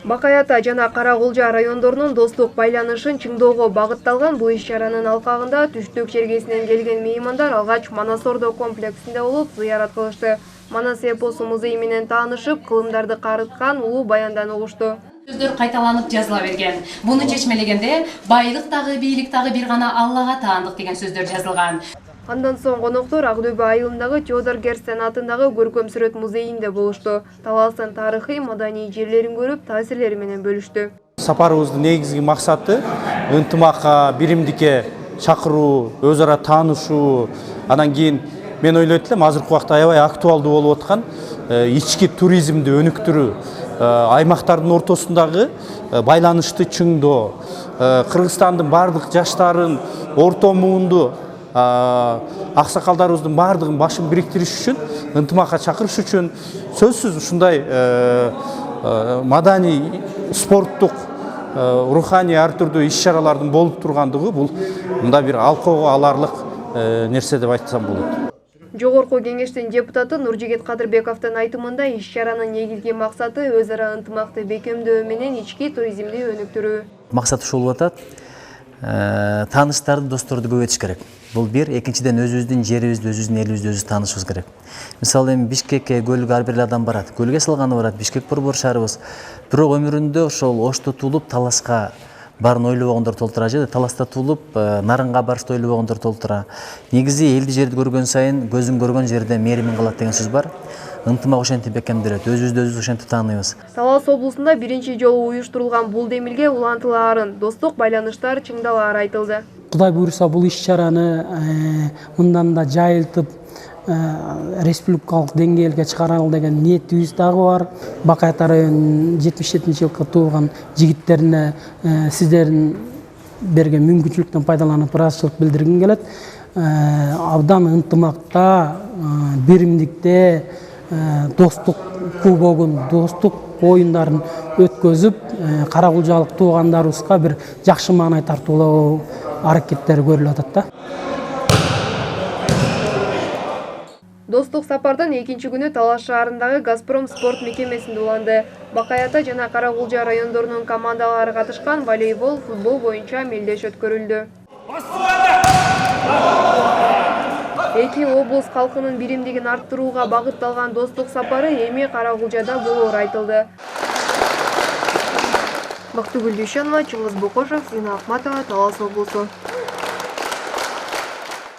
Бакай Ата жана Кара Кулжа райондорунун достук байланышын чыңдоого багытталган бул иш-чаранын алкагында Түштүк чергесинен келген меймандар алгач Манас Ордо комплексинде болуп зыярат кылышты. Манас эпосу музейи менен таанышып, кылымдарды карыткан улуу баяндан угушту. Сөздөр кайталанып жазыла берген. Буну чечмелегенде байлык дагы, бийлик дагы бир гана Аллага таандык деген сөздөр жазылган. Андан соң коноктор Ак Дөбө айылындагы Теодор Герцен атындагы көркөм сүрөт музейинде болушту. Таластын тарыхый, маданий жерлерин көрүп, таасирлери менен бөлүштү. Сапарыбыздын негизги максаты ынтымакка, биримдикке чакыруу, өз ара таанышуу. Анан кийин мен ойлойт элем, азыркы убакта аябай актуалдуу болуп аткан ички туризмди өнүктүрүү, аймактардын ортосундагы байланышты чыңдоо, Кыргызстандын бардык жаштарын, орто муунду аксакалдарыбыздын бардыгын башын бириктириш үчүн, ынтымакка чакырыш үчүн сөзсүз ушундай маданий, спорттук, руханий ар түрдүү иш-чаралардын болуп тургандыгы бул мында бир алкоого аларлык нерсе деп айтсам болот. Жогорку кеңештин депутаты Нуржигит Кадырбековдун айтымында иш-чаранын негизги максаты өз ара ынтымакты бекемдөө менен ички туризмди өнүктүрүү. Максаты ушул болуп атат. Тааныштарды, досторду көбөйтүш керек. Бул бир, экинчиден өзүбүздүн жерибизди, өзүбүздүн элибизди өзүбүз таанышыбыз керек. Мисалы эми Бишкекке көлгө ар бир адам барат. Көлгө салганы барат, Бишкек борбор шаарыбыз. Бирок өмүрүндө ошол Ошто туулуп таласка барын ойлобогондор толтура же таласта туулуп нарынга барышты ойлобогондор толтура. Негизи элди жерди көргөн сайын көзүң көргөн жерде мээримин калат деген сөз бар. Ынтымак ошентип бекемделет, өзүбүздү өзүбүз ошентип тааныйбыз. Талас облусунда биринчи жолу уюштурулган бул демилге улантылаарын, достук байланыштар чыңдалаары айтылды. Кудай буйруса бул иш-чараны мындан да жайылтып республикалык деңгээлге чыгаралы деген ниетибиз дагы бар. Бакай Ата районунун 77-жылкы туулган жигиттерине сиздердин берген мүмкүнчүлүктөн пайдаланып ыраазычылык билдиргим келет. Абдан ынтымакта, биримдикте достук кубогун, достук оюндарын өткөзүп, Кара Кулжалык туугандарыбызга бир жакшы маанай тартуулоо аракеттери көрүлүп атат да. Достук сапардан экинчи күнү Талас шаарындагы Газпром спорт мекемесинде уланды. Бакай Ата жана Кара Кулжа райондорунун командалары катышкан волейбол, футбол боюнча мелдеш өткөрүлдү. Эки облус калкынын биримдигин арттырууга багытталган достук сапары эми Кара Кулжада болоору айтылды. Бактыгүл Дүйшөнова, Чыңгыз Бокошев, Зина Ахматова, Талас облусу.